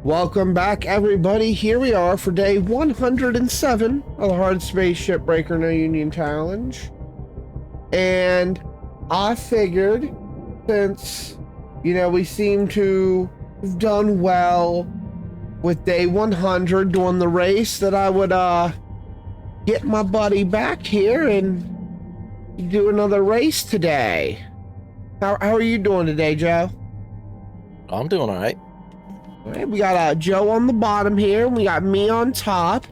Welcome back, everybody. Here we are for day 107 of the Hard Space Shipbreaker No Union Challenge. And I figured, since, we seem to have done well with day 100 doing the race, that I would get my buddy back here and do another race today. How are you doing today, Joe? I'm doing all right. All right, we got Joe on the bottom here, and we got me on top.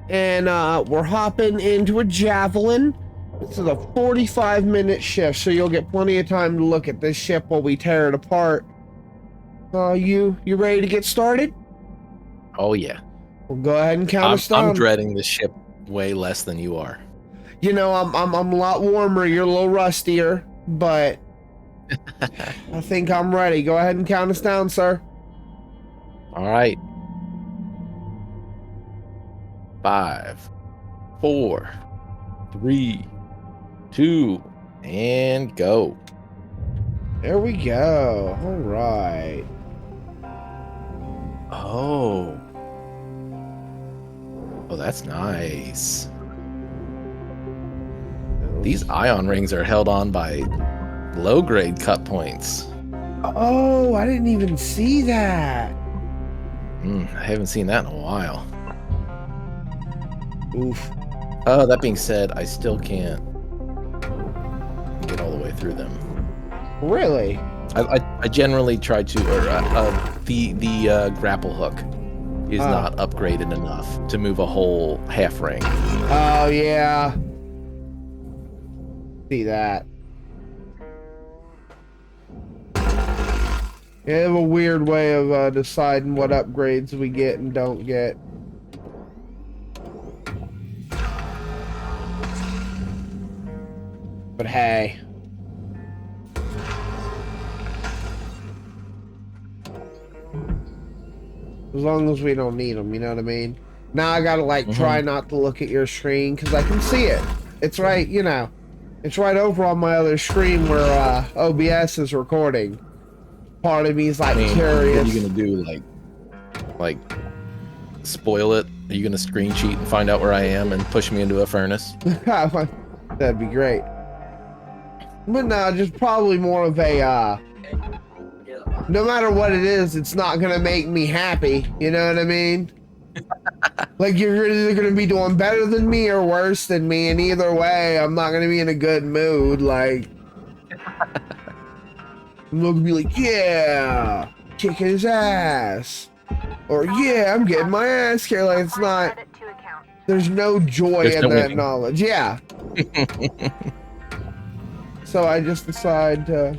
And we're hopping into a javelin. This is a 45-minute shift, so you'll get plenty of time to look at this ship while we tear it apart. You ready to get started? Oh, yeah. Well, go ahead and count us down. I'm dreading this ship way less than you are. I'm a lot warmer. You're a little rustier, but I think I'm ready. Go ahead and count us down, sir. All right. 5, 4, 3, 2, and go. There we go. All right. Oh, that's nice. These ion rings are held on by low-grade cut points. Oh, I didn't even see that. I haven't seen that in a while. Oof. That being said, I still can't get all the way through them. Really? I generally try to, the grapple hook is not upgraded enough to move a whole half ring. Oh, yeah. See that. They have a weird way of deciding what upgrades we get and don't get. But hey. As long as we don't need them, you know what I mean? Now I gotta try not to look at your screen because I can see it. It's right, it's right over on my other screen where OBS is recording. Part of me is curious. What are you gonna do? Like spoil it? Are you gonna screen cheat and find out where I am and push me into a furnace? That'd be great. But no, just probably more of a no matter what it is, it's not gonna make me happy. You know what I mean? You're either gonna be doing better than me or worse than me, and either way, I'm not gonna be in a good mood. I'm not gonna be like, yeah, kicking his ass, or yeah, I'm getting my ass kicked. It's not. There's no joy in that knowledge. Yeah. So I just decide to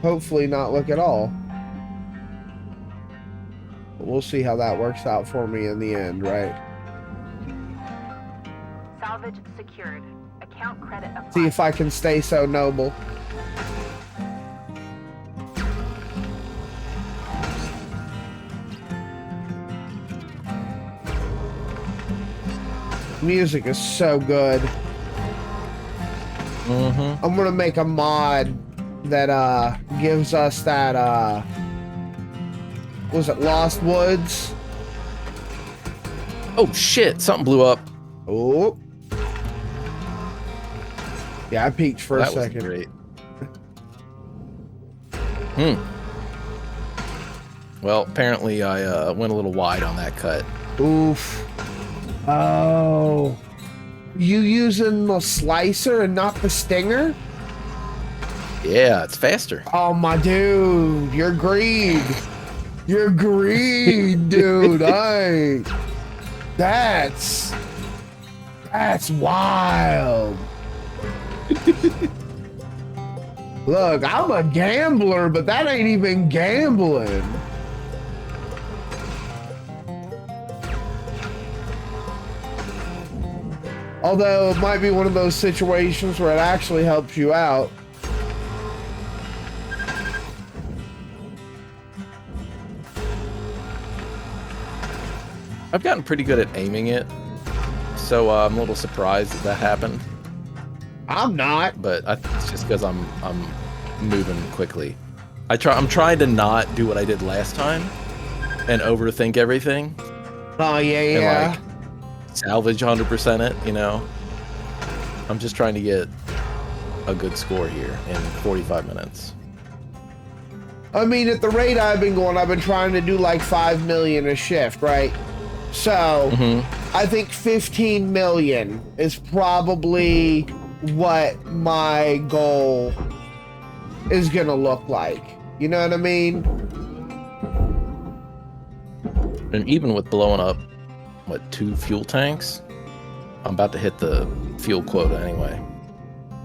hopefully not look at all. But we'll see how that works out for me in the end, right? Salvage secured. Account credit applied. See if I can stay so noble. Music is so good. I'm gonna make a mod that gives us that was it Lost Woods? Oh shit, something blew up. Oh. Yeah, I peeked for a second. That was great. Well, apparently I went a little wide on that cut. Oof. Oh. You using the slicer and not the stinger? Yeah, it's faster. Oh, my dude. You're greed. You're greed, dude. That's wild. Look, I'm a gambler, but that ain't even gambling. Although it might be one of those situations where it actually helps you out. I've gotten pretty good at aiming it, so I'm a little surprised that happened. I'm not. But I think it's just because I'm moving quickly. I'm trying to not do what I did last time and overthink everything. Oh, yeah, And yeah. like salvage 100% it, you know? I'm just trying to get a good score here in 45 minutes. I mean, at the rate I've been going, I've been trying to do like 5 million a shift, right? So, I think 15 million is probably what my goal is gonna look like. You know what I mean? And even with blowing up, what, 2 fuel tanks? I'm about to hit the fuel quota anyway.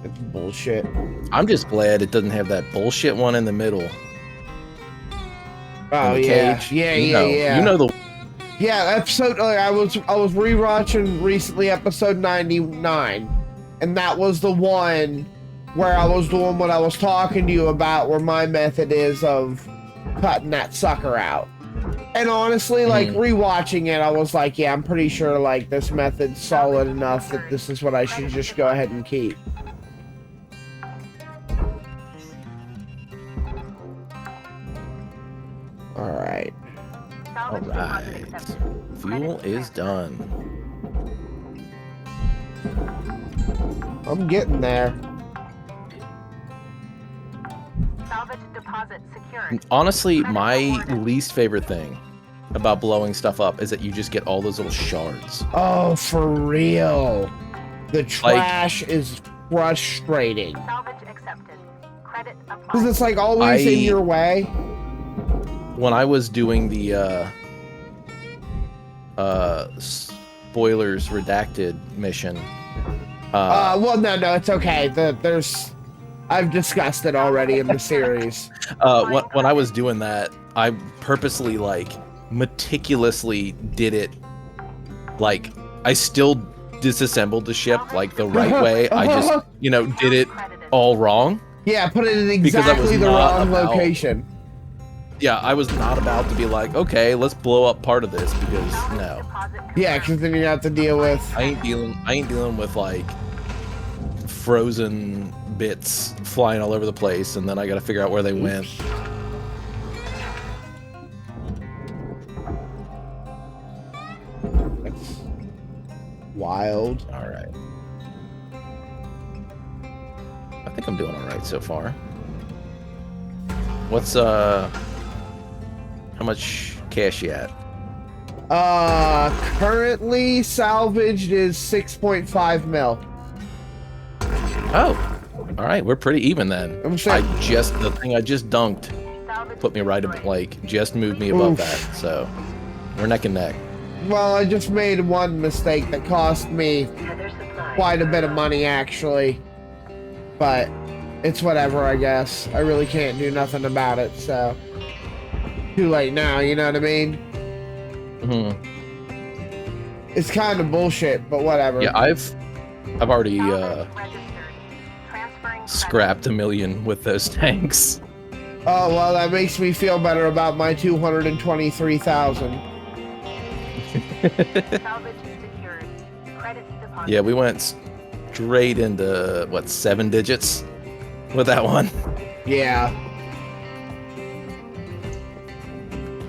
It's bullshit. I'm just glad it doesn't have that bullshit one in the middle. Oh, in the yeah. cage. Yeah, You yeah, know, yeah. You know the... Yeah, episode, I was rewatching recently episode 99, and that was the one where I was doing what I was talking to you about, where my method is of cutting that sucker out. And honestly, like, rewatching it, I was like, yeah, I'm pretty sure, like, this method's solid enough that this is what I should just go ahead and keep. Alright. Alright. Fuel is done. I'm getting there. Salvage deposit secured. Honestly, my least favorite thing about blowing stuff up is that you just get all those little shards. Oh, for real. The trash is frustrating. Salvage accepted. Credit applied. Because it's like always in your way. When I was doing the spoilers redacted mission. Well, no, it's okay. I've discussed it already in the series. When I was doing that, I purposely, like, meticulously did it. Like, I still disassembled the ship, like, the right way. I just, you know, did it all wrong. Yeah, put it in Because I was exactly the not wrong about- location. Yeah, I was not about to be like, okay, let's blow up part of this, because no. Yeah, because then you have to deal with... I ain't dealing with, like, frozen bits flying all over the place, and then I gotta figure out where they went. That's wild. Alright. I think I'm doing alright so far. What's, how much cash you at? Currently salvaged is 6.5 mil. Oh, alright, we're pretty even then. I'm saying- The thing I just dunked put me right above, like, just moved me above that, so we're neck and neck. Well, I just made one mistake that cost me quite a bit of money, actually. But it's whatever, I guess. I really can't do nothing about it, so... Too late now, you know what I mean? It's kind of bullshit, but whatever. Yeah, I've already scrapped $1 million with those tanks. Oh, well, that makes me feel better about my 223,000. Salvage secured. Credit deposit. Yeah, we went straight into, what, 7 digits with that one. Yeah.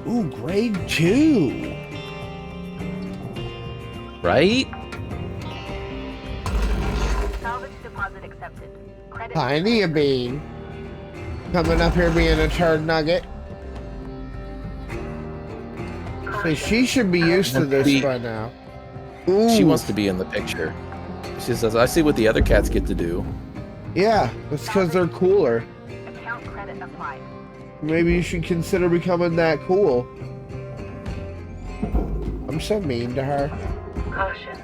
Ooh, grade 2. Right? Salvage deposit accepted. Credit Tiny a bean. Coming up here being a turd nugget. So she should be used to this by now. Ooh. She wants to be in the picture. She says, I see what the other cats get to do. Yeah, that's because they're cooler. account credit applied. Maybe you should consider becoming that cool. I'm so mean to her. Caution.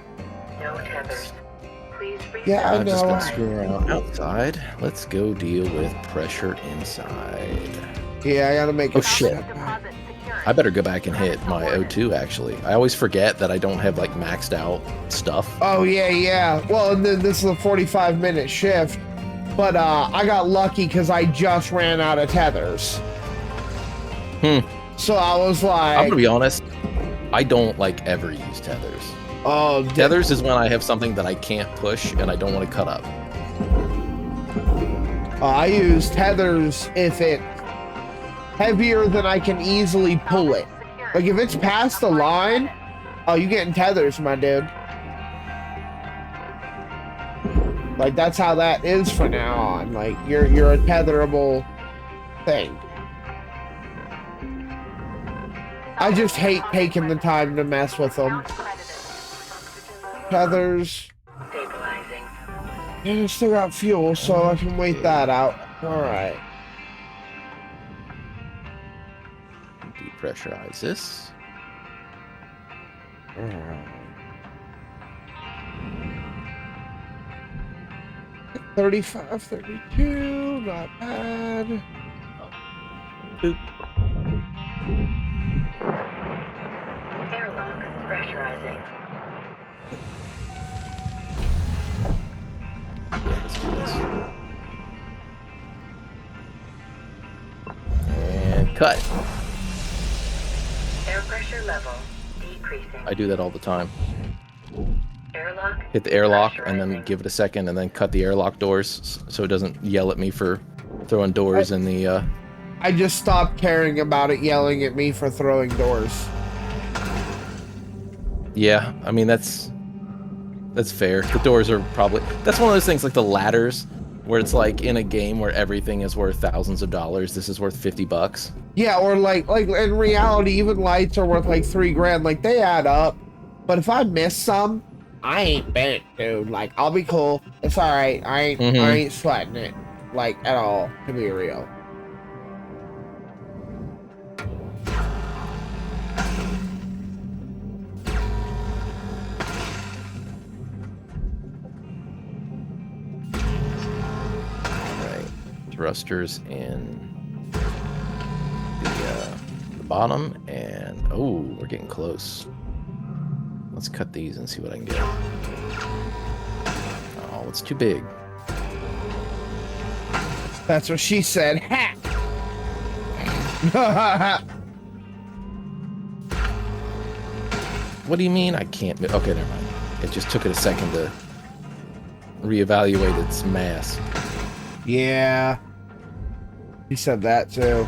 No tethers. Please reset. Yeah, I I'm just know. gonna screw around outside. Let's go deal with pressure inside. Yeah, I gotta make Oh a shit. step back. Deposit secured. I better go back and hit my O2 actually. I always forget that I don't have like maxed out stuff. Oh yeah. Well, and then this is a 45-minute shift, but I got lucky because I just ran out of tethers. So I was I'm like, gonna be honest. I don't like ever use tethers. oh, Tethers is when I have something that I can't push and I don't want to cut up. I use tethers if it heavier than I can easily pull it. Like if it's past the line, oh, you getting tethers, my dude. Like that's how that is from now on. Like you're a tetherable thing. I just hate taking the time to mess with them. Tethers. Stabilizing. And I still got fuel, so I can wait that out. Alright. Depressurize this. Alright. 35, 32, not bad. Boop. Airlock pressurizing. Yeah, let's do this. And cut. Air pressure level decreasing. I do that all the time. Airlock. Hit the airlock and then pressurizing. give it a second and then cut the airlock doors so it doesn't yell at me for throwing doors in the I just stopped caring about it yelling at me for throwing doors. Yeah, I mean that's fair. The doors are probably that's one of those things like the ladders where it's like in a game where everything is worth thousands of dollars, this is worth $50. Yeah, or like in reality, even lights are worth like $3 grand. Like they add up. But if I miss some, I ain't bent, dude. Like I'll be cool. It's all right. I ain't sweating it like at all. To be real. Thrusters in the bottom, and oh, we're getting close. Let's cut these and see what I can get. Oh, it's too big. That's what she said. Ha! What do you mean I can't? Okay, never mind. It just took it a second to reevaluate its mass. Yeah. He said that too.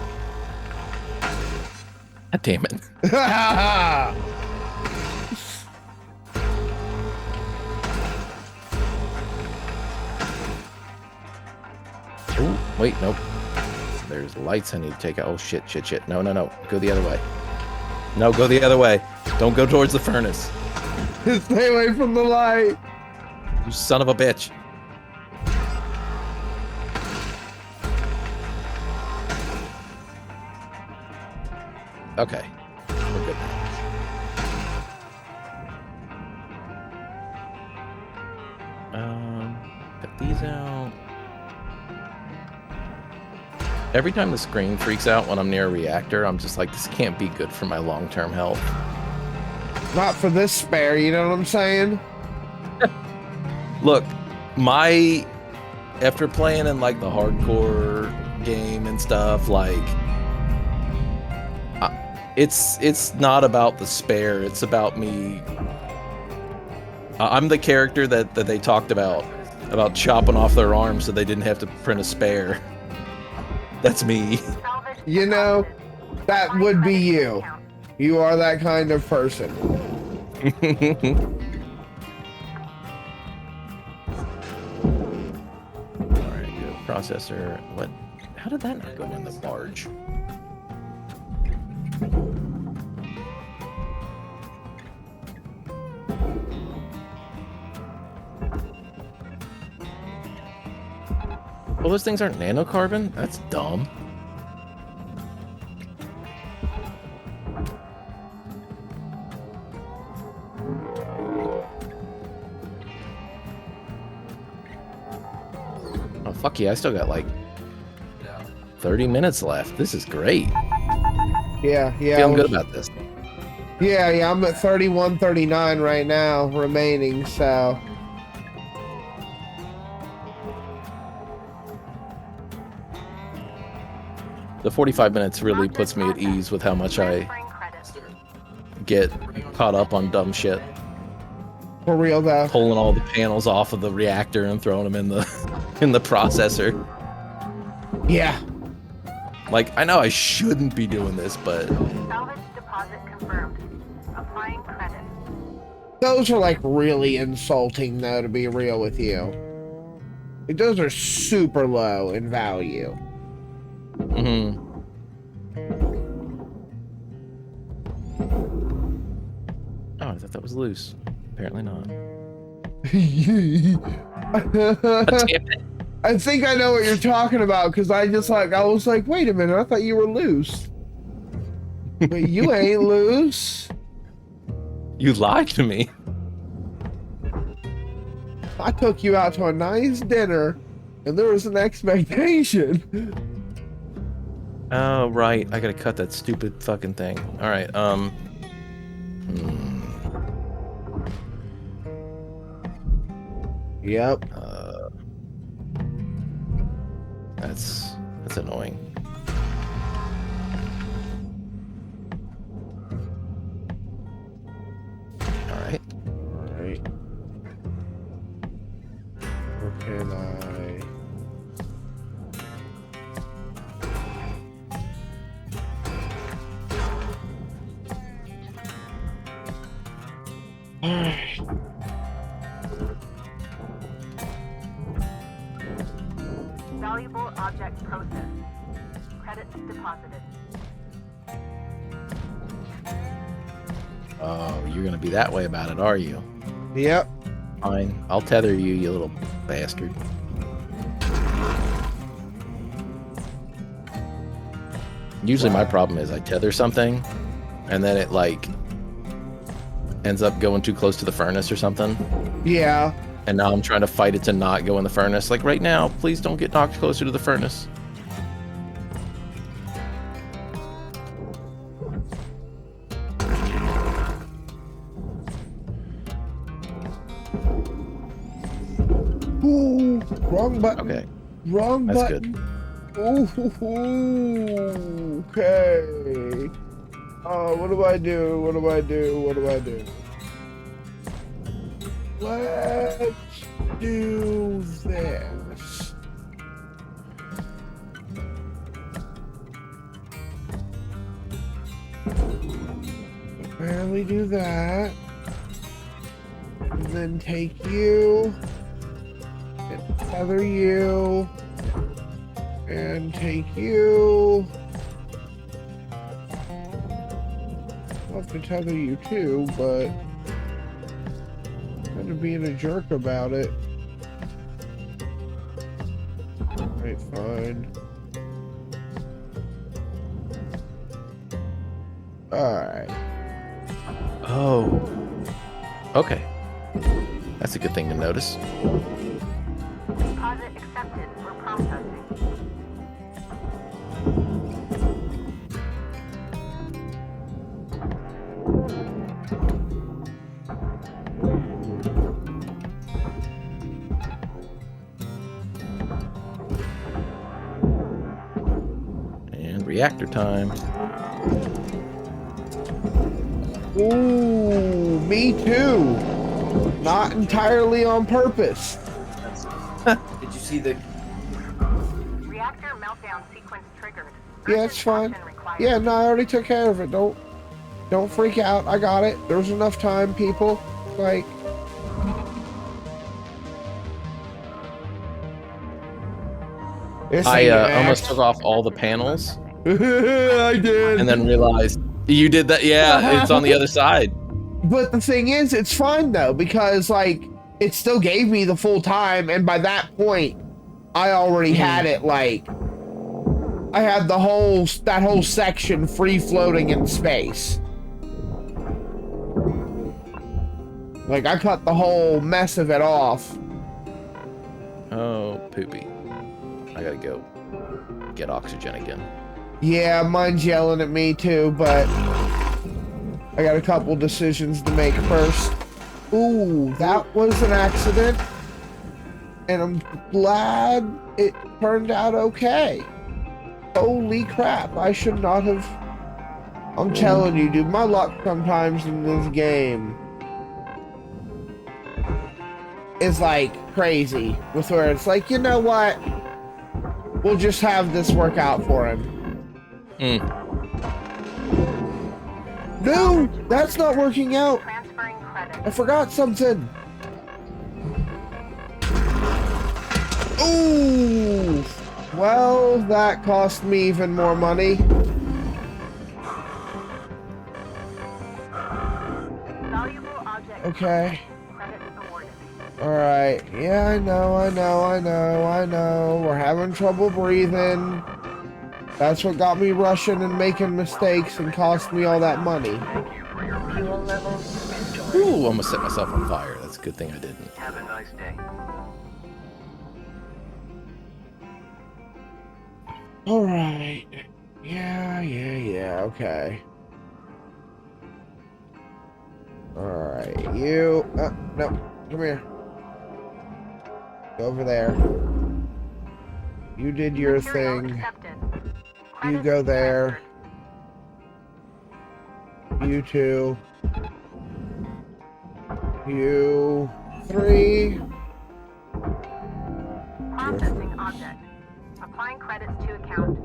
God damn it. Oh, wait, nope. There's lights I need to take out. Oh, shit. No. Go the other way. No, go the other way. Don't go towards the furnace. Stay away from the light. You son of a bitch. Okay. We're good now. Cut these out. Every time the screen freaks out when I'm near a reactor, I'm just like, this can't be good for my long-term health. Not for this spare, you know what I'm saying? Look, after playing in like the hardcore game and stuff, like, it's not about the spare, it's about me. I'm the character that they talked about chopping off their arms so they didn't have to print a spare. That's me. You know, that would be you. You are that kind of person. Alright, good. Processor. What? How did that not go in the barge? Well, those things aren't nanocarbon? That's dumb. Oh, fuck yeah, I still got like 30 minutes left. This is great. Yeah. Feeling good about this. Yeah, I'm at 31, 39 right now remaining, so. The 45 minutes really puts me at ease with how much I get caught up on dumb shit. For real though. Pulling all the panels off of the reactor and throwing them in the processor. Yeah. Like, I know I shouldn't be doing this, but Salvage deposit confirmed. Applying credit. Those are like really insulting though, to be real with you. Like, those are super low in value. Oh, I thought that was loose. Apparently not. I think I know what you're talking about, because I was like, wait a minute, I thought you were loose. But you ain't loose. You lied to me. I took you out to a nice dinner, and there was an expectation. Oh, right. I gotta cut that stupid fucking thing. Alright, Yep. That's annoying. Alright. Alright. Where can I... Alright. Valuable object processed. Credits deposited. Oh, you're gonna be that way about it, are you? Yep. Fine. I'll tether you, you little bastard. Usually my problem is I tether something, and then it, like, ends up going too close to the furnace or something. Yeah. And now I'm trying to fight it to not go in the furnace. Like, right now, please don't get knocked closer to the furnace. Ooh, wrong button. Okay. Wrong That's button. Ooh, okay. What do I do? What do I do? What do I do? Let's do this. Barely do that. And then take you. And tether you. And take you. I'll have to tether you too, but kind of being a jerk about it. Alright, fine. Alright. Oh. Okay. That's a good thing to notice. Deposit accepted for processing. And reactor time. Ooh, me too. Not entirely on purpose. Did you see the? Reactor meltdown sequence triggered. Yeah, it's fine. Urgent action required. Yeah, no, I already took care of it. Don't freak out. I got it. There's enough time, people. Like, this I ain't an almost act. took off all the panels I did. and then realized you did that. Yeah, it's on the other side. But the thing is, it's fine though, because like it still gave me the full time, and by that point, I already had it. Like, I had that whole section free floating in space. Like, I cut the whole mess of it off. Oh, poopy. I gotta go get oxygen again. Yeah, mine's yelling at me too, but I got a couple decisions to make first. Ooh, that was an accident. And I'm glad it turned out okay. Holy crap, I should not have... I'm telling you, dude, my luck sometimes in this game is like crazy. With where it's like, you know what? We'll just have this work out for him. No, that's not working out. Transferring credit. I forgot something. Ooh. Well, that cost me even more money. Valuable object. Okay. Credit awarded. Alright. Yeah, I know. We're having trouble breathing. That's what got me rushing and making mistakes and cost me all that money. Fuel levels restored. Ooh, almost set myself on fire. That's a good thing I didn't. Have a nice day. Alright. Yeah, okay. Alright, you... no, come here. Go over there. You did your Material thing. accepted. You Credit go there. You two. You... three. Processing object. Applying credits to account.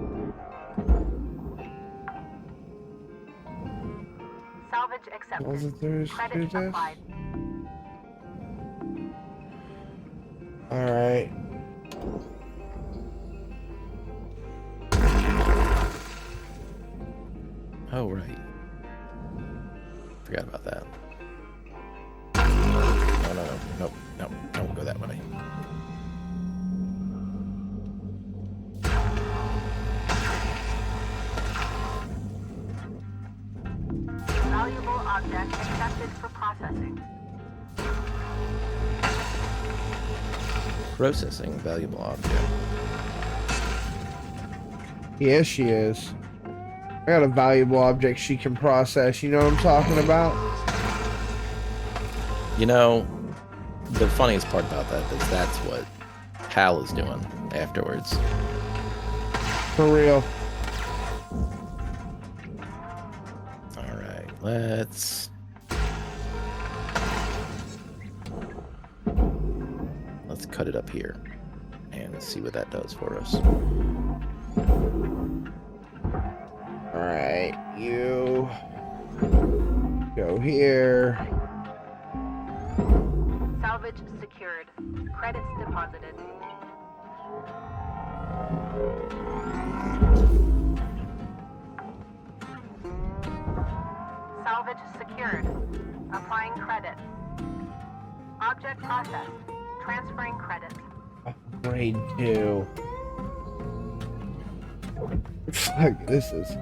Salvage All accepted. that there is to Credits this? applied. Alright. Oh, right. Forgot about that. No, don't go that way. Valuable object accepted for processing. Processing valuable object. Yes, she is. I got a valuable object she can process. You know what I'm talking about? You know, the funniest part about that is that's what Hal is doing afterwards. For real. Alright, let's cut it up here and see what that does for us. Alright, you go here. Salvage secured. Credits deposited. Salvage secured. Applying credit. Object processed. Transferring credits. Grade 2. Fuck, this is...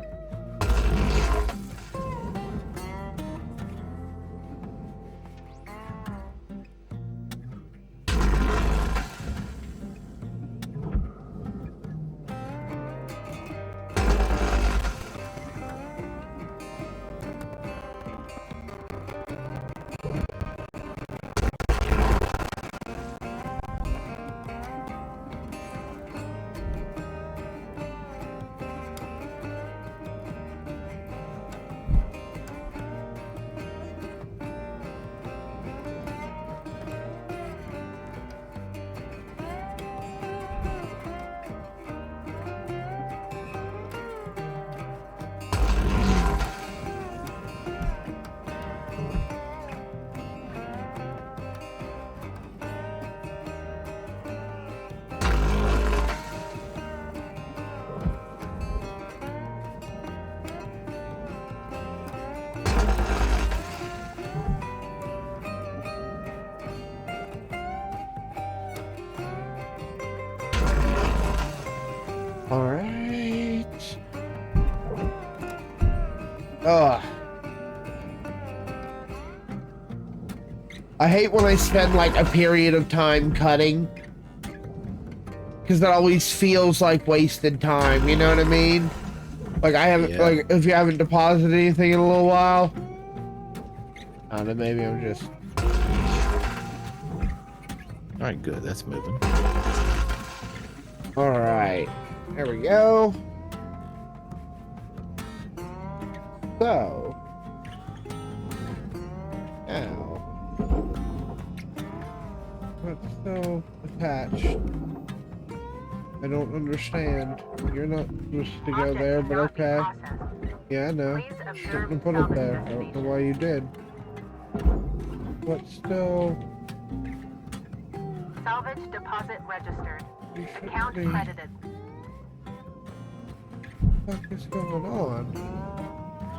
Alright. Ugh. I hate when I spend like a period of time cutting. Because that always feels like wasted time, you know what I mean? Like I haven't, like if you haven't deposited anything in a little while. I don't know, maybe I'm just... Alright, good, that's moving. Alright. There we go. So. Now. Let's still attach I don't understand. You're not supposed to go Object there, but cannot be okay. processed. Yeah, I know. Please observe Shouldn't have put it salvage there. I don't know destination. why you did. But still, Salvage deposit registered. you should Account be. credited. What the fuck is going on?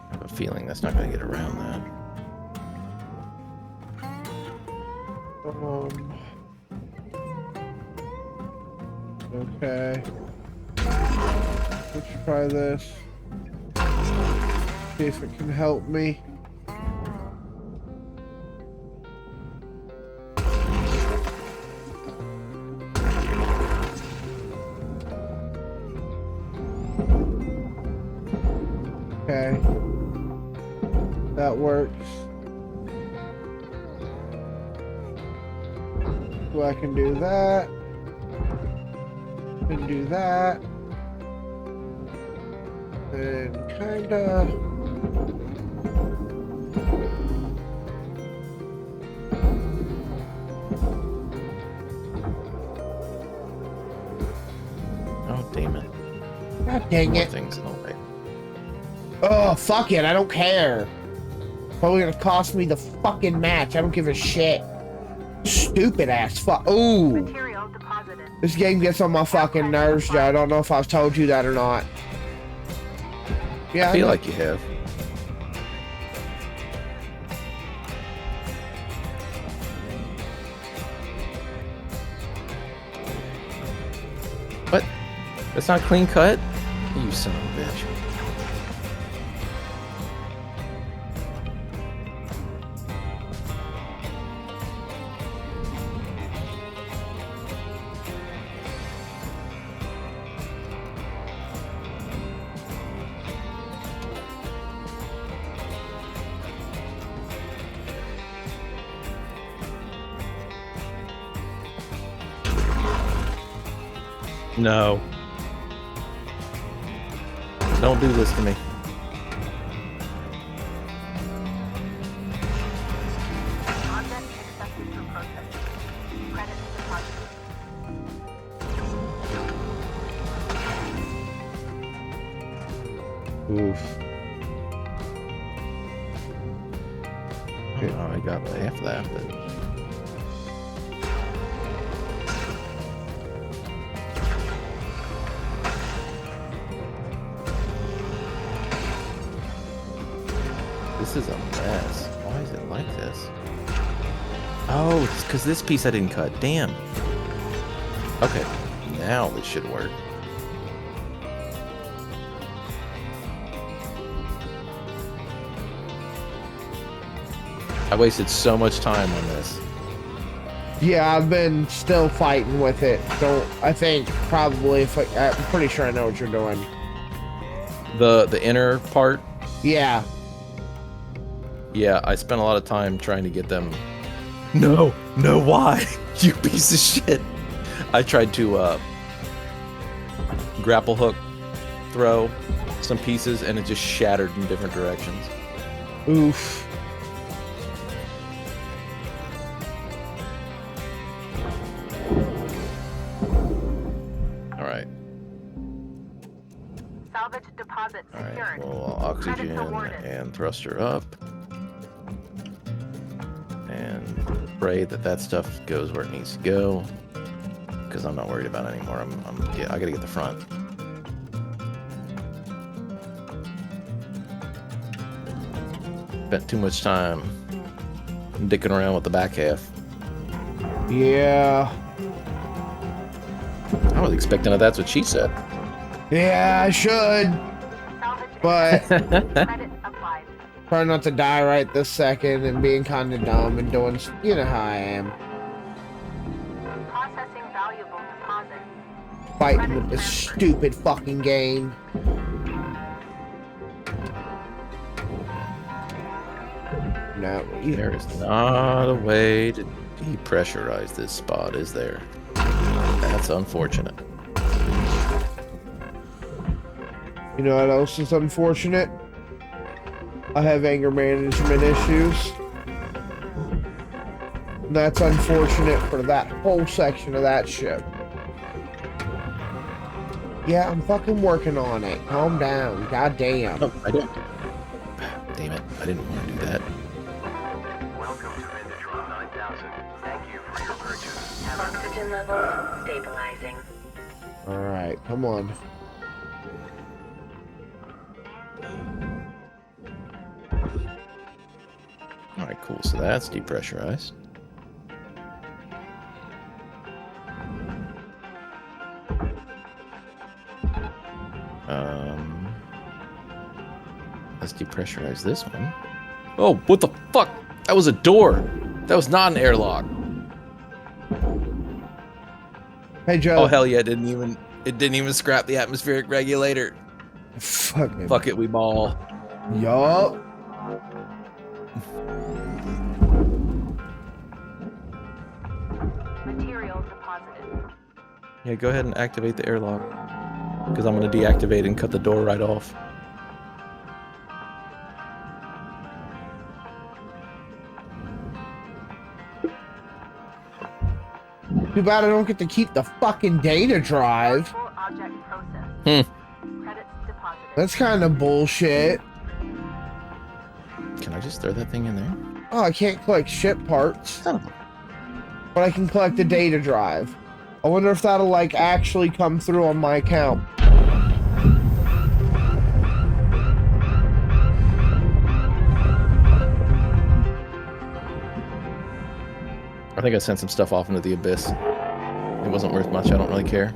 I have a feeling that's not going to get around that. Okay. Let's try this. See if it can help me. Okay. That works. So I can do that. And do that. And kinda. Oh, damn it. God dang More it. things in the way. Oh, fuck it. I don't care. Probably gonna cost me the fucking match. I don't give a shit. Stupid ass fuck. Ooh. Material deposited. This game gets on my fucking nerves, Joe. I don't know if I've told you that or not. Yeah, I feel know. like you have. What? That's not clean cut? You son of a bitch. No. Don't do this to me. Object accepted for processing. Credit deposited. Oof. Oh, I got half of that, but... This is a mess. Why is it like this? Oh, it's because this piece I didn't cut. Damn. Okay, now this should work. I wasted so much time on this. Yeah, I've been still fighting with it. Don't I think probably if I'm pretty sure I know what you're doing. The inner part, Yeah. yeah, I spent a lot of time trying to get them. No, why? You piece of shit. I tried to grapple hook throw some pieces and it just shattered in different directions. Oof. All right. Salvage deposit All right. secured. Well, oxygen Credits awarded. and thruster up. And pray that that stuff goes where it needs to go. Because I'm not worried about it anymore. Yeah, I gotta get the front. Spent too much time dicking around with the back half. Yeah. I was expecting that's what she said. Yeah, I should. Salvage But credit applied. try not to die right this second and being kind of dumb and doing, you know how I am. Processing valuable deposit. Fighting with this stupid fucking game. No, There is not a way to depressurize this spot, is there? That's unfortunate. you know what else is unfortunate? I have anger management issues. That's unfortunate for that whole section of that ship. Yeah, I'm fucking working on it. Calm down. God damn. Oh, I did. Damn it. I didn't want to do that. Welcome to Venditron 9000. Thank you for your purchase. Oxygen levels stabilizing. Alright, come on. Alright, cool. So that's depressurized. Let's depressurize this one. Oh, what the fuck? That was a door. That was not an airlock. Hey, Joe. Oh hell yeah! It didn't even scrap the atmospheric regulator. Fuck it, we ball. Yup. Materials deposited. Yeah, go ahead and activate the airlock. Because I'm gonna deactivate and cut the door right off. Too bad I don't get to keep the fucking data drive. Full object process. Credits deposited. That's kind of bullshit. Can I just throw that thing in there? Oh, I can't collect ship parts, Son of a... but I can collect the data drive. I wonder if that'll, like, actually come through on my account. I think I sent some stuff off into the abyss. It wasn't worth much. I don't really care.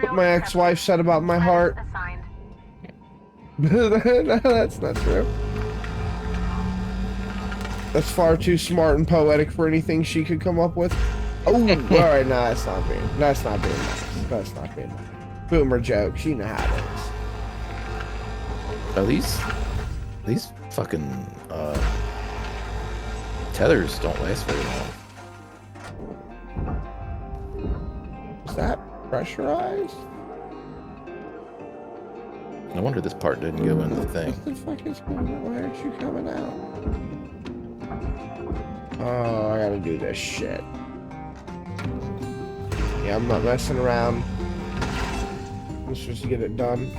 What my ex-wife said about my heart. Assigned. No, that's not true. That's far too smart and poetic for anything she could come up with. Oh, all right, no, that's not being nice. That's not being nice. Boomer joke. She know how it is. Oh, these fucking tethers don't last very long. Is that pressurized? No wonder this part didn't go in the thing. What the fuck is going on? Why aren't you coming out? Oh, I gotta do this shit. Yeah, I'm not messing around. Let's just get it done.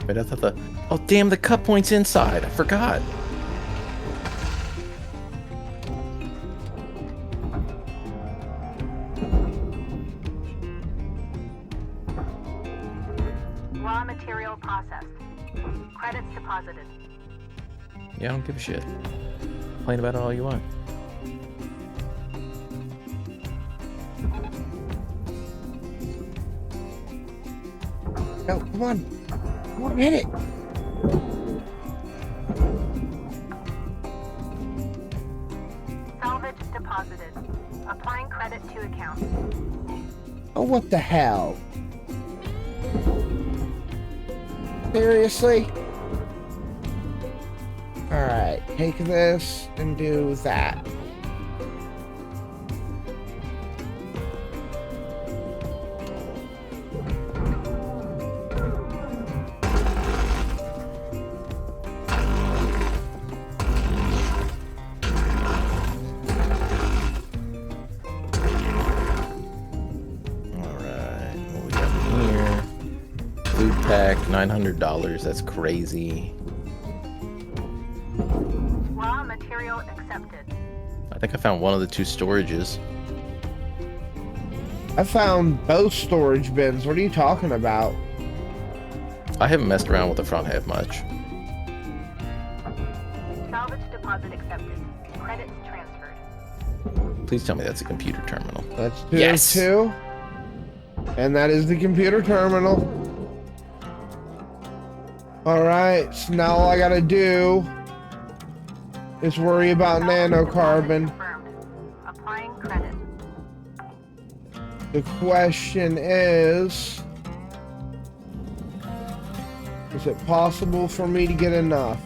Wait, I thought oh damn, the cut point's inside. I forgot. Raw material processed. Credits deposited. Yeah, I don't give a shit. Complain about it all you want. No, come on. Come on, hit it. Salvage deposited. Applying credit to account. Oh, what the hell? Seriously? Alright, take this and do that. $900. That's crazy. Raw material accepted. I think I found one of the two storages. I found both storage bins. What are you talking about? I haven't messed around with the front half much. Salvage deposit accepted. Credits transferred. Please tell me that's a computer terminal. That's Yes! two. And that is the computer terminal. Alright, so now all I gotta do is worry about nanocarbon. Confirmed. Applying credit. The question is it possible for me to get enough?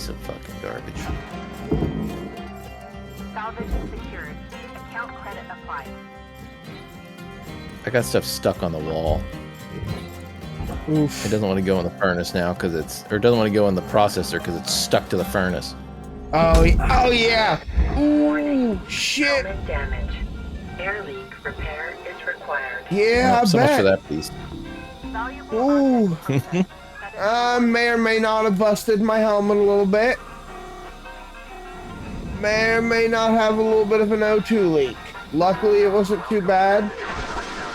Piece of fucking garbage. Salvage secured. Account credit applied. I got stuff stuck on the wall. Oof. It doesn't want to go in the furnace now because or it doesn't want to go in the processor because it's stuck to the furnace. Oh yeah. Ooh, shit. Element damage. Air leak repair is required. Yeah, I so much bet. for that piece. Valuable Ooh. object processed. I may or may not have busted my helmet a little bit. May or may not have a little bit of an O2 leak. Luckily, it wasn't too bad.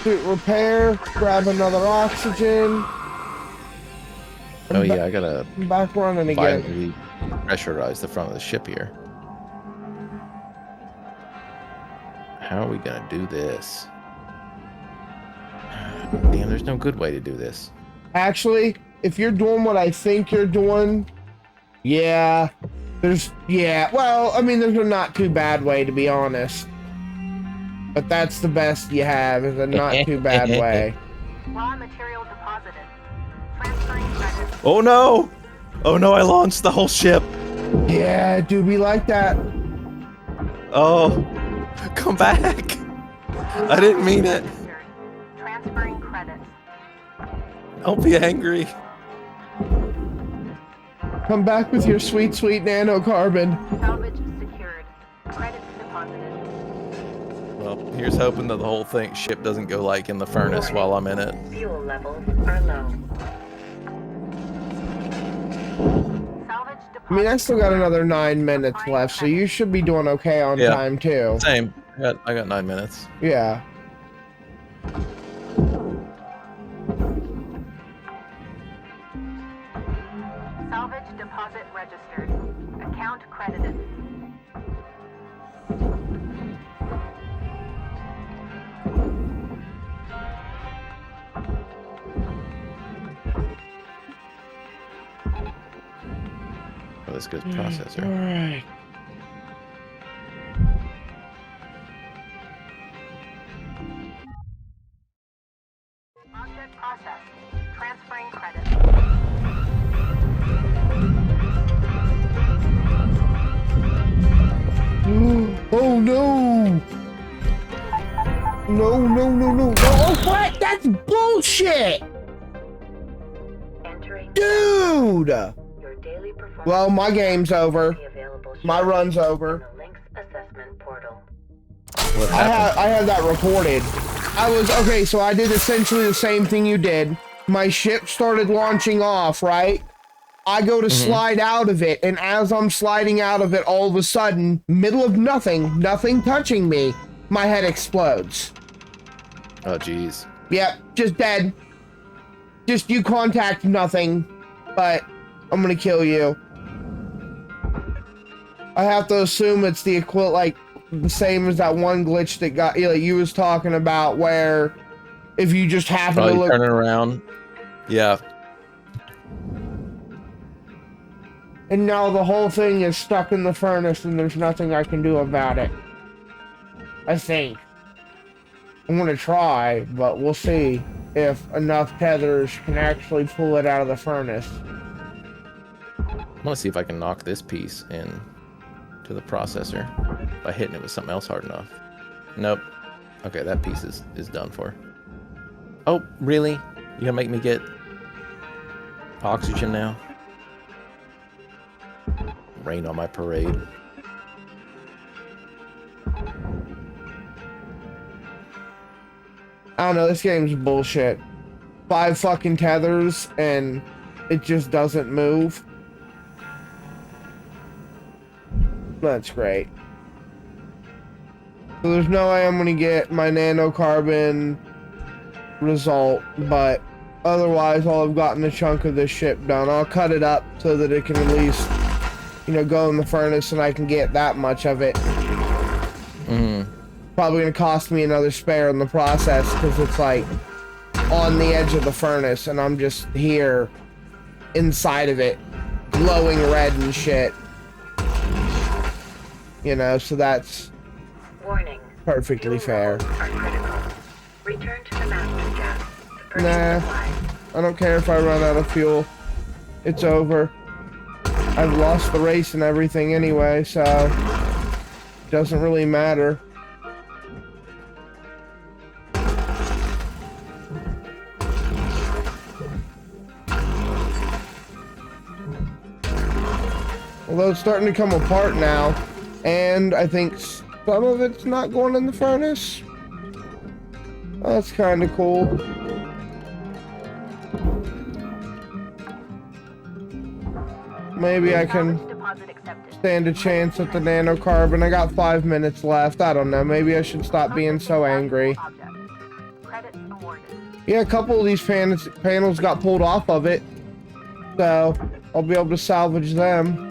Suit repair, grab another oxygen. Oh yeah, I gotta I'm back running again. violently pressurize the front of the ship here. How are we gonna do this? Damn, there's no good way to do this. Actually, if you're doing what I think you're doing, yeah, well, I mean, there's a not too bad way, to be honest. But that's the best you have, is a not too bad way. Raw material deposited. Transferring credit. Oh no! Oh no, I launched the whole ship! Yeah, it do be like that. Oh, come back! I didn't mean it. Transferring credits. Don't be angry. Come back with your sweet, sweet nanocarbon. Salvage secured. Credits deposited. Well, here's hoping that the whole ship doesn't go like in the furnace while I'm in it. Fuel levels are low. Salvage deposited. I mean, I still got another 9 minutes left, so you should be doing okay on Yeah. time, too. Same. I got 9 minutes. Yeah. Salvage deposit registered. Account credited. Oh, this goes processor. Alright. Object processed. Transferring credit. Oh no! No. Oh, what? That's bullshit! Entering Dude! your daily performance. Well, my game's over. The available My ships run's in over. the Lynx assessment portal. What I happened? have that recorded. Okay, so I did essentially the same thing you did. My ship started launching off, right? I go to slide out of it, and as I'm sliding out of it, all of a sudden, middle of nothing touching me, my head explodes. Oh, jeez. Yep, just dead. Just you contact nothing, but I'm gonna kill you. I have to assume it's the equivalent, like, the same as that one glitch that got you was talking about, where if you just happen to You look. turn it around. Yeah. And now the whole thing is stuck in the furnace and there's nothing I can do about it. I think. I'm gonna try, but we'll see if enough tethers can actually pull it out of the furnace. I want to see if I can knock this piece in to the processor by hitting it with something else hard enough. Nope. Okay, that piece is done for. Oh, really? You gonna make me get oxygen now? Rain on my parade. I don't know, this game's bullshit. 5 fucking tethers and it just doesn't move. That's great. So there's no way I'm gonna get my nanocarbon result, but otherwise all I've gotten a chunk of this ship done. I'll cut it up so that it can at least, you know, go in the furnace and I can get that much of it. Probably gonna cost me another spare in the process because it's like on the edge of the furnace and I'm just here inside of it glowing red and shit, you know, so that's Warning. perfectly fair. Fuel levels are critical. Return to the master gas. The Nah. purchase supplies. I don't care if I run out of fuel, it's over. I've lost the race and everything anyway, so doesn't really matter. Although it's starting to come apart now, and I think some of it's not going in the furnace. That's kind of cool. Maybe I can stand a chance at the nanocarbon. I got 5 minutes left. I don't know. Maybe I should stop being so angry. Yeah, a couple of these panels got pulled off of it, so I'll be able to salvage them.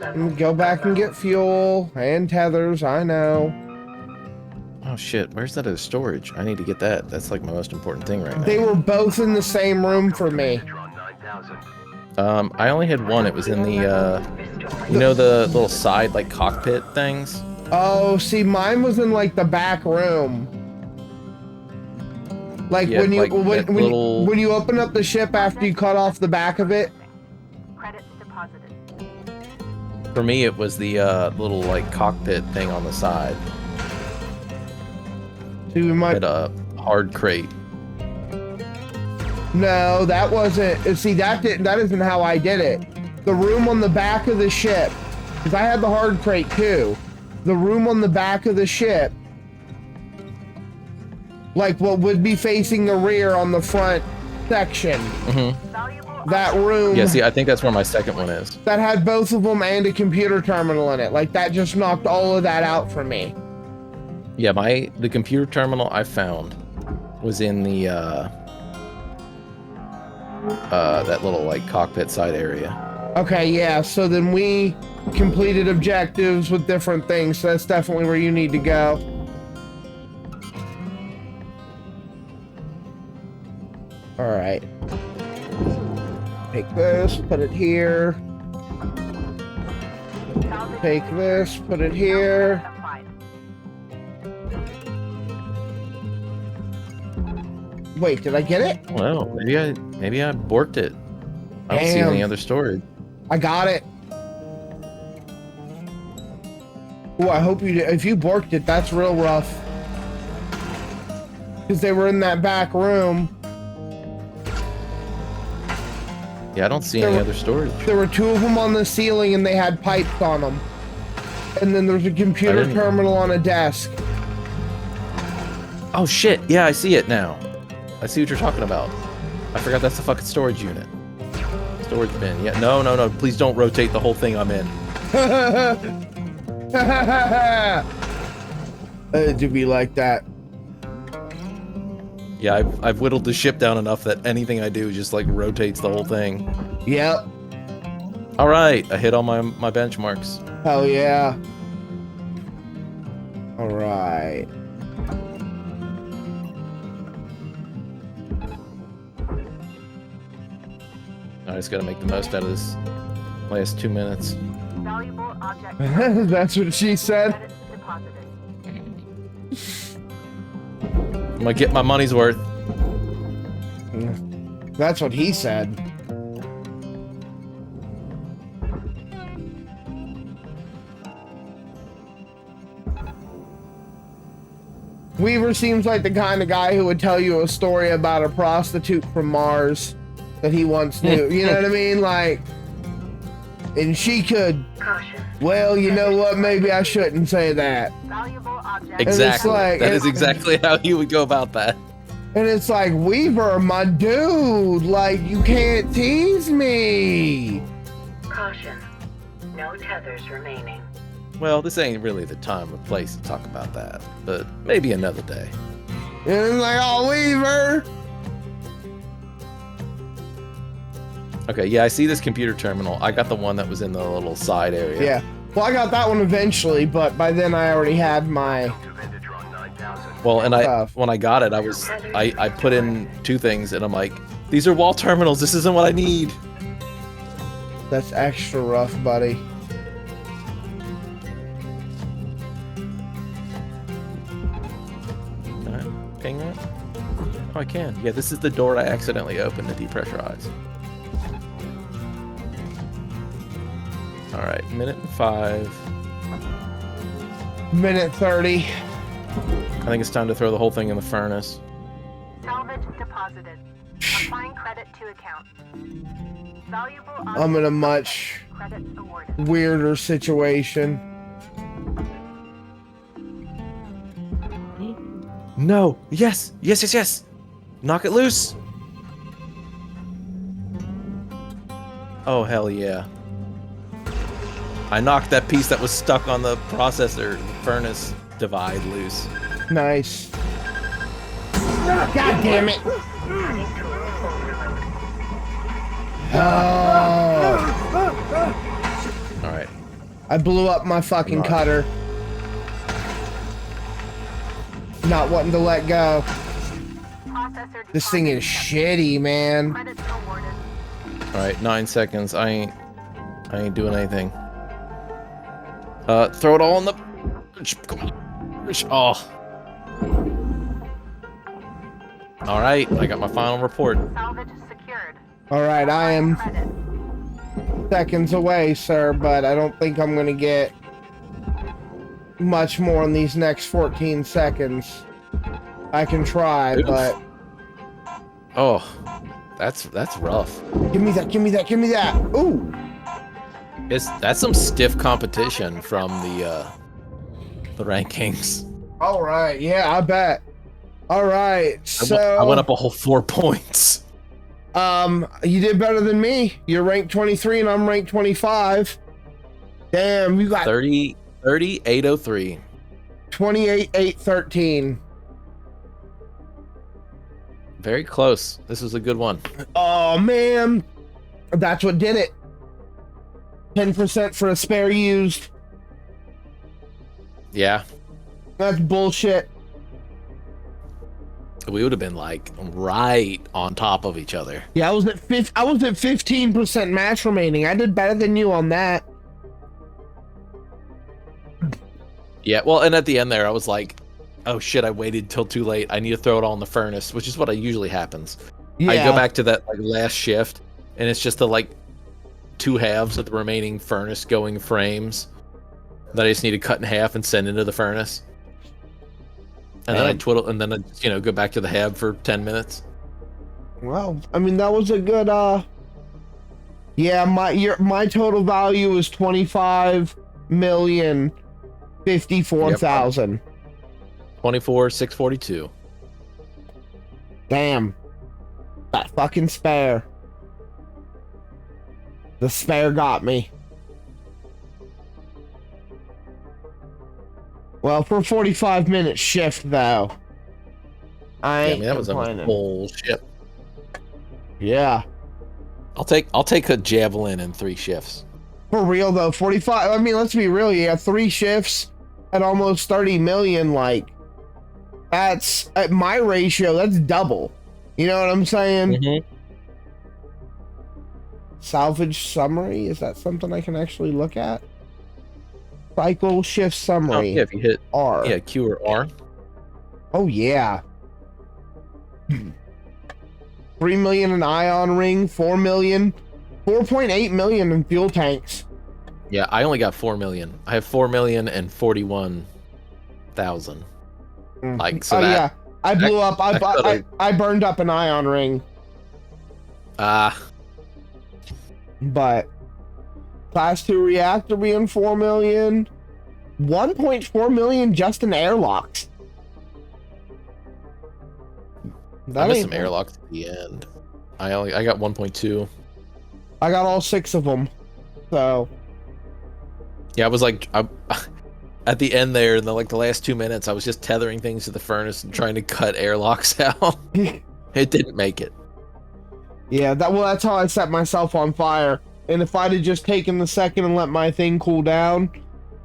And go back and get fuel and tethers. I know. Oh shit, where's that at storage? I need to get that. That's like my most important thing right now. They were both in the same room for me. I only had one. It was in the, you know, the little side, like, cockpit things? Oh, see, mine was in, like, the back room. Like, Yeah, when you like that little... when you open up the ship after you cut off the back of it. Credits deposited. For me, it was the, little, like, cockpit thing on the side. See, we might... Had a hard crate. No, that wasn't. See, that isn't how I did it. The room on the back of the ship, because I had the hard crate too. The room on the back of the ship, like what would be facing the rear on the front section. Mm-hmm. That room. Yeah, see, I think that's where my second one is. That had both of them and a computer terminal in it. Like that just knocked all of that out for me. Yeah, the computer terminal I found was in the that little like cockpit side area. Okay, yeah, so then we completed objectives with different things, so that's definitely where you need to go. Alright. Take this, put it here. Take this, put it here. Wait, did I get it? Well, maybe I borked it. I don't see any other storage. I got it. Oh, I hope you did. If you borked it, that's real rough. Because they were in that back room. Yeah, I don't see any other storage. There were 2 of them on the ceiling and they had pipes on them. And then there's a computer terminal on a desk. Oh shit, yeah, I see it now. I see what you're talking about. I forgot that's the fucking storage unit. Storage bin. Yeah, no, please don't rotate the whole thing I'm in. It do be like that. Yeah, I've whittled the ship down enough that anything I do just like rotates the whole thing. Yep. All right, I hit all my benchmarks. Hell yeah. All right. I just gotta make the most out of this last 2 minutes. Valuable object. That's what she said. Credits deposited. I'm gonna get my money's worth. That's what he said. Weaver seems like the kind of guy who would tell you a story about a prostitute from Mars that he once knew. You know what I mean? Like, and she could. Caution. Well, you know what? Maybe I shouldn't say that. Valuable object. Exactly. like- That is exactly how you would go about that. And it's like, Weaver, my dude, like, you can't tease me. Caution. No tethers remaining. Well, this ain't really the time or place to talk about that, but maybe another day. And it's like, oh, Weaver. Okay, yeah, I see this computer terminal. I got the one that was in the little side area. Yeah. Well, I got that one eventually, but by then I already had my... Well, and Stuff. when I got it, I put in 2 things, and I'm like, these are wall terminals. This isn't what I need. That's extra rough, buddy. Can I ping that? Oh, I can. Yeah, this is the door I accidentally opened to depressurize. All right, minute and 5. Minute 30. I think it's time to throw the whole thing in the furnace. Salvage deposited. Applying credit to account. Valuable I'm in a much credits awarded. weirder situation. No. Yes. Yes, yes, yes. Knock it loose. Oh, hell yeah. I knocked that piece that was stuck on the processor furnace divide loose. Nice. God damn it. Oh. All right. I blew up my fucking cutter. Not wanting to let go. Processor This thing is deposited. shitty, man. Credits awarded. All right, 9 seconds. I ain't doing anything. Throw it all in the. Come on. Oh. All right, I got my final report. Salvage secured. All right, I am Credit. seconds away, sir, but I don't think I'm gonna get much more in these next 14 seconds. I can try, Oof. but Oh, that's rough. give me that, give me that, give me that. Ooh. That's some stiff competition from the rankings. All right, yeah, I bet. All right, so I went up a whole 4 points. you did better than me. You're ranked 23 and I'm ranked 25. Damn, you got 30, 803. 28, 8, 13. Very close. This was a good one. Oh man, that's what did it. 10% for a spare used. Yeah, That's bullshit. we would have been like right on top of each other. Yeah, I was at 15% match remaining. I did better than you on that. Yeah, well, and at the end there, I was like, oh shit, I waited till too late. I need to throw it all in the furnace, which is what usually happens. Yeah. I go back to that like last shift, and it's just the like 2 halves of the remaining furnace going frames that I just need to cut in half and send into the furnace. And then I twiddle, and then I go back to the hab for 10 minutes. Well, I mean that was a good. Yeah, my total value is 25,054,000. 24,642. Damn. That fucking spare. The spare got me. Well, for a 45-minute shift, though. I Yeah, I ain't mean that was almost complaining. bullshit. Yeah. I'll take a javelin in 3 shifts. For real, though, 45... I mean, let's be real. You have 3 shifts at almost 30 million, like... That's... At my ratio, that's double. You know what I'm saying? Mm-hmm. Salvage summary? Is that something I can actually look at? Cycle shift summary. Yeah, if you hit R. Q or R. Oh, yeah. 3 million in ion ring, 4 million, 4.8 million in fuel tanks. Yeah, I only got 4 million. I have 4,041,000. Like so. Oh, that, yeah. I blew up. could've- I burned up an ion ring, but class 2 reactor being 4 million, 1.4 million just in airlocks. I missed ain't- some airlocks at the end. I got 1.2. I got all 6 of them. So Yeah, I was like, at the end there, in the last 2 minutes, I was just tethering things to the furnace and trying to cut airlocks out. It didn't make it. yeah, that's how I set myself on fire. And if I'd have just taken the second and let my thing cool down,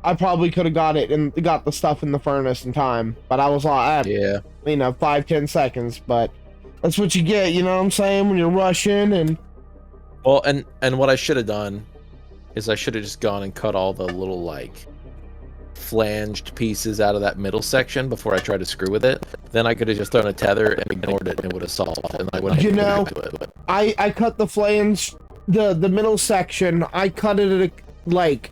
I probably could have got it and got the stuff in the furnace in time. But I was like, Yeah. 5-10 seconds. But that's what you get, you know what I'm saying, when you're rushing. And Well, and what I should have done is I should have just gone and cut all the little flanged pieces out of that middle section before I tried to screw with it. Then I could have just thrown a tether and ignored it, and it would have solved. And I would have You know, to it. I cut the flange, the middle section. I cut it like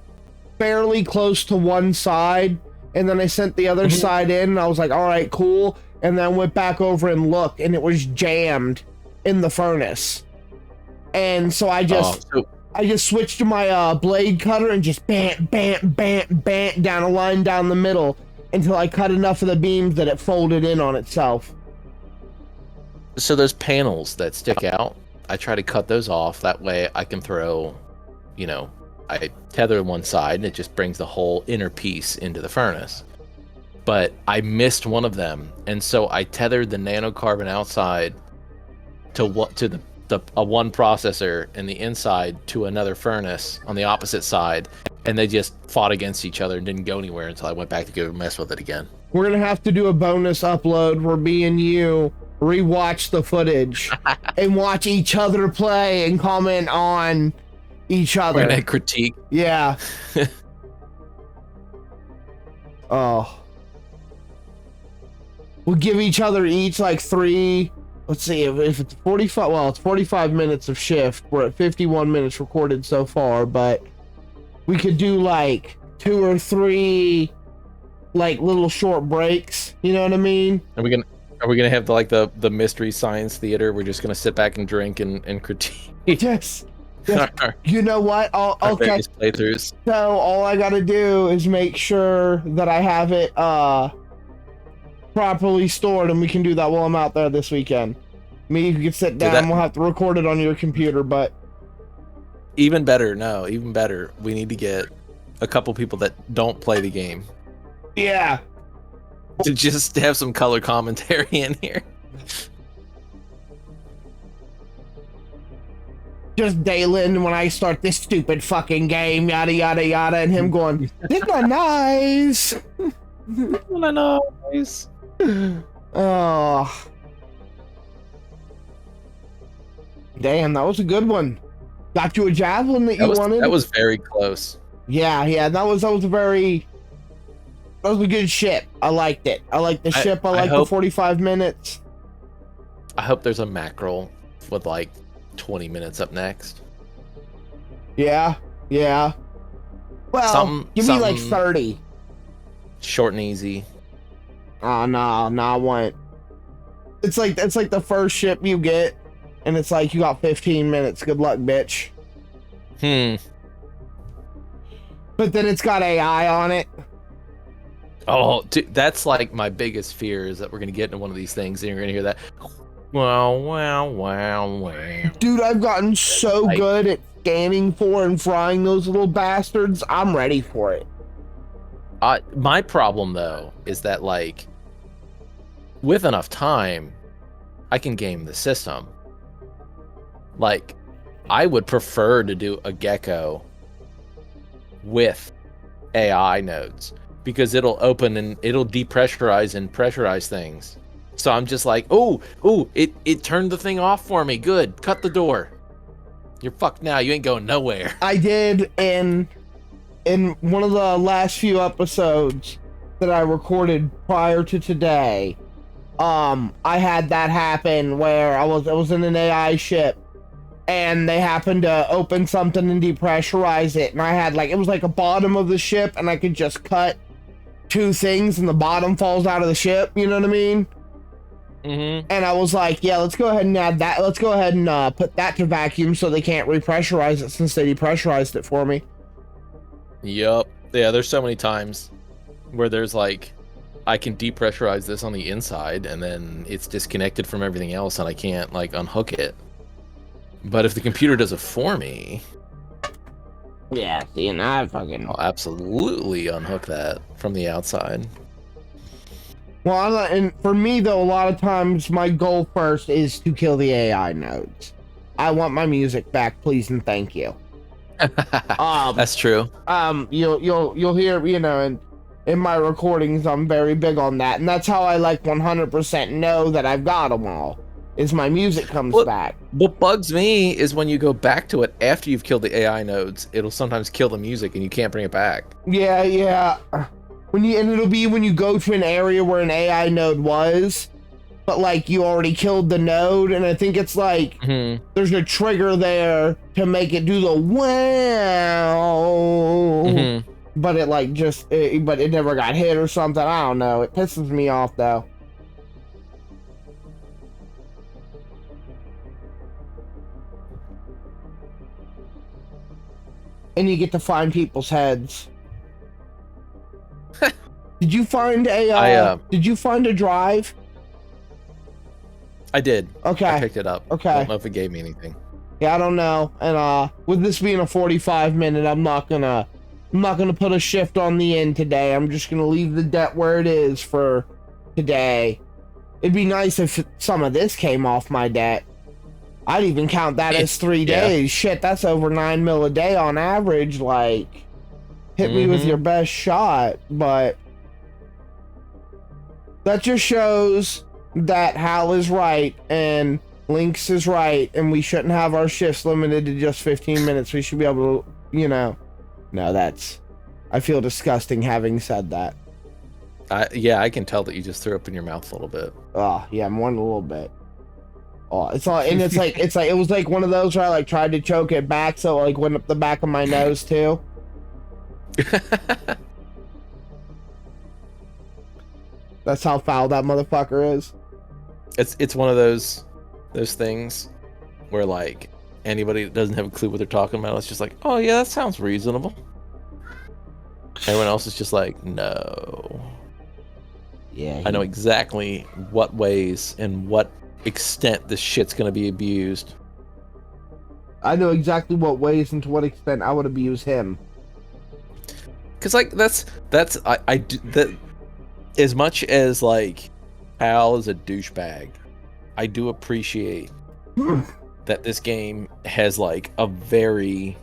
fairly close to one side, and then I sent the other side in, and I was like, all right, cool. And then I went back over and looked, and it was jammed in the furnace. And so I just switched to my blade cutter and just bam down a line down the middle until I cut enough of the beams that it folded in on itself. So those panels that stick out, I try to cut those off. That way I can throw, you know, I tether one side and it just brings the whole inner piece into the furnace. But I missed one of them, and so I tethered the nanocarbon outside to one processor and the inside to another furnace on the opposite side, and they just fought against each other and didn't go anywhere until I went back to go mess with it again. We're gonna have to do a bonus upload where me and you rewatch the footage and watch each other play and comment on each other. We're gonna critique. Yeah. Oh. We'll give each other each like 3. Let's see, if it's 45, well, it's 45 minutes of shift. We're at 51 minutes recorded so far, but we could do like 2 or 3 like little short breaks. You know what I mean? Are we gonna have the mystery science theater? We're just gonna sit back and drink and critique. Yes. You know what? Okay. Playthroughs. So all I gotta do is make sure that I have it properly stored, and we can do that while I'm out there this weekend. Me, you can sit down. We'll have to record it on your computer, but even better. We need to get a couple people that don't play the game. Yeah. To just have some color commentary in here. Just Dalen when I start this stupid fucking game, yada yada yada, and him going, "Isn't that nice? Isn't that nice?" Oh, damn, that was a good one. Got you a javelin that you wanted. That was very close. Yeah, that was a good ship. I liked it. I liked the ship. I liked the 45 minutes. I hope there's a mackerel with like 20 minutes up next. Yeah. Well, give me like 30. Short and easy. Oh no, I want. It's like the first ship you get, and it's like you got 15 minutes. Good luck, bitch. But then it's got AI on it. Oh, dude, that's like my biggest fear, is that we're gonna get into one of these things and you're gonna hear that. Wow. Dude, I've gotten so good at scanning for and frying those little bastards. I'm ready for it. My problem though is that, like, with enough time, I can game the system. Like, I would prefer to do a gecko with AI nodes, because it'll open and it'll depressurize and pressurize things. So I'm just like, it turned the thing off for me. Good, cut the door. You're fucked now. You ain't going nowhere. I did in one of the last few episodes that I recorded prior to today. I had that happen where I was in an AI ship, and they happened to open something and depressurize it, and I had it was like a bottom of the ship, and I could just cut 2 things and the bottom falls out of the ship. You know what I mean? Mm-hmm. And I was like, yeah, let's go ahead and add that. Let's go ahead and put that to vacuum so they can't repressurize it, since they depressurized it for me. Yep. Yeah, there's so many times where there's like, I can depressurize this on the inside and then it's disconnected from everything else and I can't like unhook it. But if the computer does it for me, yeah, see, and I'll absolutely unhook that from the outside. Well, and for me though, a lot of times my goal first is to kill the AI nodes. I want my music back, please and thank you. That's true. You'll hear, and in my recordings, I'm very big on that, and that's how I 100% know that I've got them all. Is my music comes back. What bugs me is when you go back to it after you've killed the AI nodes, it'll sometimes kill the music and you can't bring it back. Yeah. It'll be when you go to an area where an AI node was, but like you already killed the node, and I think it's like there's a trigger there to make it do the wow. But it like but it never got hit or something. I don't know. It pisses me off though. And you get to find people's heads. Did you find a did you find a drive? I did. Okay. I picked it up. Okay. I don't know if it gave me anything. Yeah, I don't know. And with this being a 45-minute, I'm not gonna put a shift on the end today. I'm just gonna leave the debt where it is for today. It'd be nice if some of this came off my debt. I'd even count that as 3 days. Shit, that's over 9 mil a day on average. Like, hit me with your best shot. But that just shows that Hal is right and Lynx is right, and we shouldn't have our shifts limited to just 15 minutes. We should be able to, you know. No, I feel disgusting having said that. Yeah, I can tell that you just threw up in your mouth a little bit. Oh, yeah, more than a little bit. Oh, it's all, and it's like it was like one of those where I like tried to choke it back, so it like went up the back of my nose too. That's how foul that motherfucker is. It's one of those things where like anybody that doesn't have a clue what they're talking about, it's just like, oh yeah, that sounds reasonable. Everyone else is just like, no. Yeah. I know exactly what ways and what extent this shit's gonna be abused. I know exactly what ways and to what extent I would abuse him. Cause like that's I do that. As much as like Hal is a douchebag, I do appreciate that this game has like a very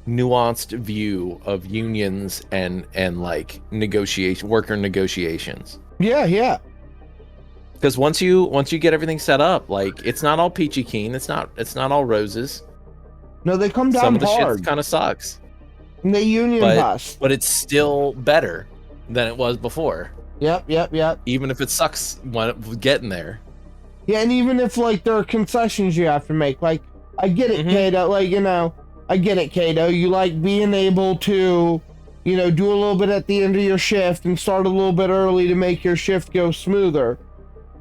nuanced view of unions and like worker negotiations. Yeah. Because once you get everything set up, like it's not all peachy keen. It's not all roses. No, they come down Some of the hard. shit kind of sucks. And they union bust. But it's still better than it was before. Yep. Even if it sucks when getting there. Yeah, and even if like there are concessions you have to make, like I get it, Kato. Like, you know, I get it, Kato. You like being able to, you know, do a little bit at the end of your shift and start a little bit early to make your shift go smoother.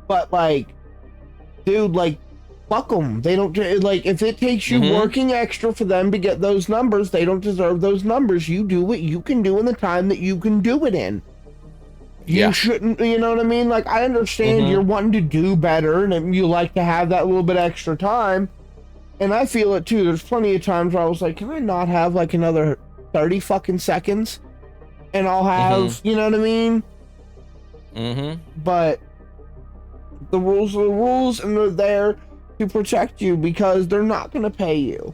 But like, dude, like, fuck them. They don't like if it takes you working extra for them to get those numbers. They don't deserve those numbers. You do what you can do in the time that you can do it in. You shouldn't, you know what I mean? Like, I understand you're wanting to do better and you like to have that little bit extra time. And I feel it too. There's plenty of times where I was like, can I not have like another 30 fucking seconds? And I'll have, you know what I mean? But the rules are the rules, and they're there to protect you because they're not going to pay you.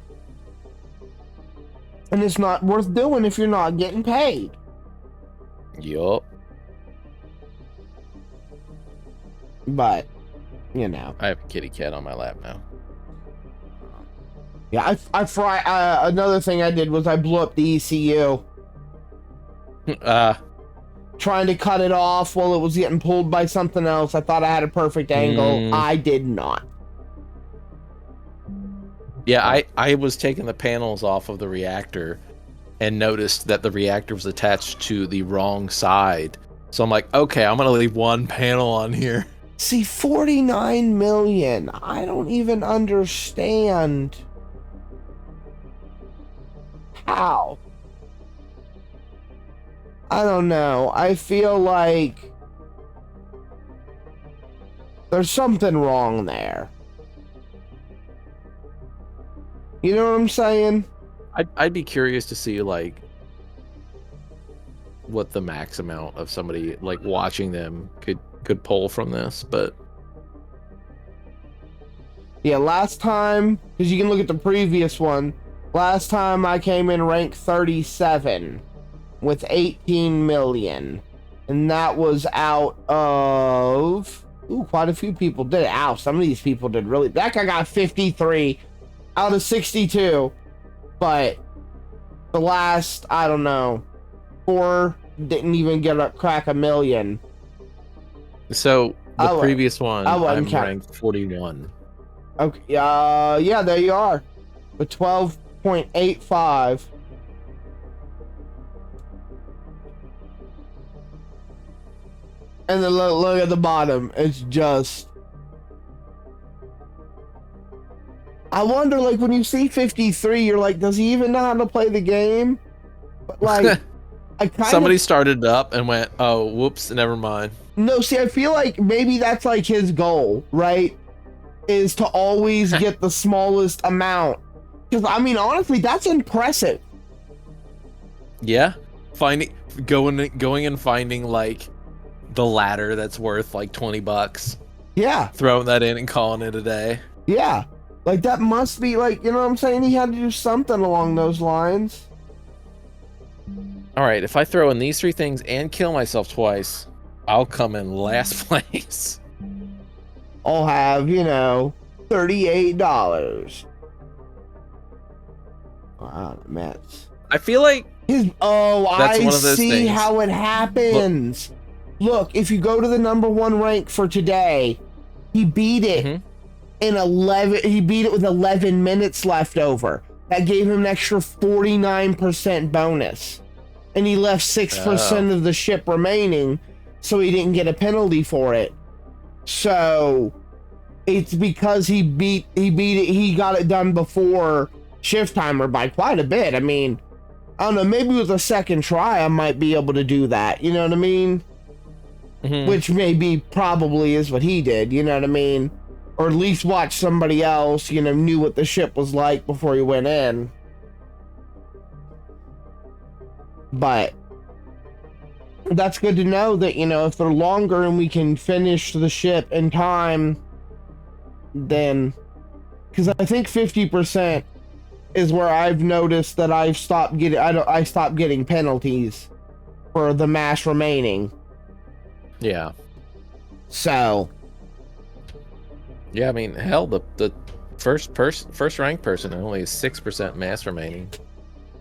And it's not worth doing if you're not getting paid. Yup. But, you know. I have a kitty cat on my lap now. Yeah, another thing I did was I blew up the ECU. Trying to cut it off while it was getting pulled by something else. I thought I had a perfect angle. I did not. Yeah, I was taking the panels off of the reactor and noticed that the reactor was attached to the wrong side. So I'm like, okay, I'm going to leave one panel on here. See, 49 million. I don't even understand how. I don't know. I feel like there's something wrong there. You know what I'm saying? I'd be curious to see like what the max amount of somebody like watching them could pull from this, but yeah, last time, because you can look at the previous one, last time I came in rank 37 with 18 million, and that was out of quite a few people did it. Ow, some of these people did really. That guy got 53 out of 62, but the last, I don't know, 4 didn't even get a crack a million. So I The wa- previous one, I wasn't I'm counting. ranked 41. Okay. Yeah, there you are. With 12.85. And then look at the bottom. It's just. I wonder, like, when you see 53, you're like, does he even know how to play the game? But, like, I kind Somebody of. started it up and went, oh, whoops, never mind. No, see, I feel like maybe that's, like, his goal, right? Is to always get the smallest amount. Because, I mean, honestly, that's impressive. Yeah, going and finding like the ladder that's worth like $20, Yeah, throwing that in and calling it a day. yeah. Like, that must be, like, you know what I'm saying? He had to do something along those lines. All right, if I throw in these 3 things and kill myself twice, I'll come in last place. I'll have, you know, $38. Wow, the Mets. I feel like That's That's I one of those see things. how it happens. Look, if you go to the #1 rank for today, he beat it Mhm. in 11. He beat it with 11 minutes left over. That gave him an extra 49% bonus, and he left 6% of the ship remaining, so he didn't get a penalty for it. So it's because he beat it. He got it done before shift timer by quite a bit. I mean, I don't know, maybe with a second try I might be able to do that, you know what I mean? Mhm. Which maybe probably is what he did, you know what I mean? Or at least watch somebody else, you know, knew what the ship was like before he went in. But that's good to know that, you know, if they're longer and we can finish the ship in time, then, because I think 50% is where I've noticed that I stopped getting penalties for the mass remaining. Yeah. So Yeah, I mean, hell, the first ranked person only has 6% mass remaining.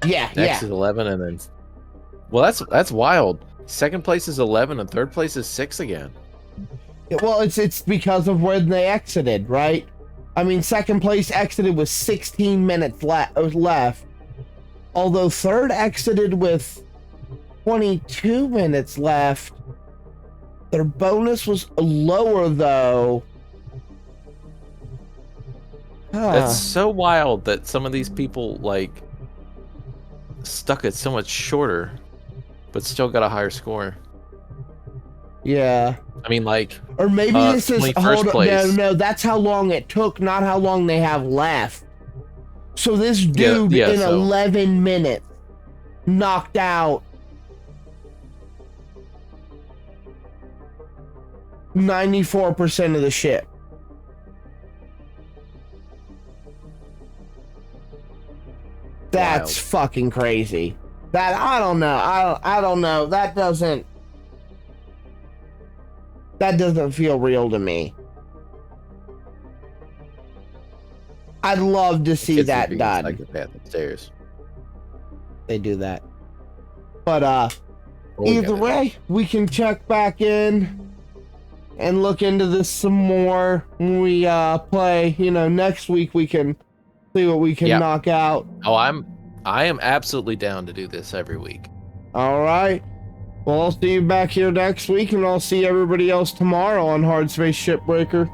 yeah, Next yeah. is 11, and then, well, that's wild. Second place is 11, and third place is 6 again. Well, it's because of when they exited, right? I mean, second place exited with 16 minutes left. Although third exited with 22 minutes left. Their bonus was lower, though. That's so wild that some of these people like stuck it so much shorter, but still got a higher score. Yeah. I mean, like, Or maybe this is 21st hold on, place. no, that's how long it took, not how long they have left. So this dude in 11 minutes knocked out 94% of the ship. That's fucking crazy. That I don't know. I don't know. That doesn't feel real to me. I'd love to see kids that would be done. psychopath upstairs. They do that. But What we either gotta do? way, we can check back in and look into this some more when we play. You know, next week we can see what we can Yep. knock out. Oh, I am absolutely down to do this every week. All right. Well, I'll see you back here next week, and I'll see everybody else tomorrow on Hard Space Shipbreaker.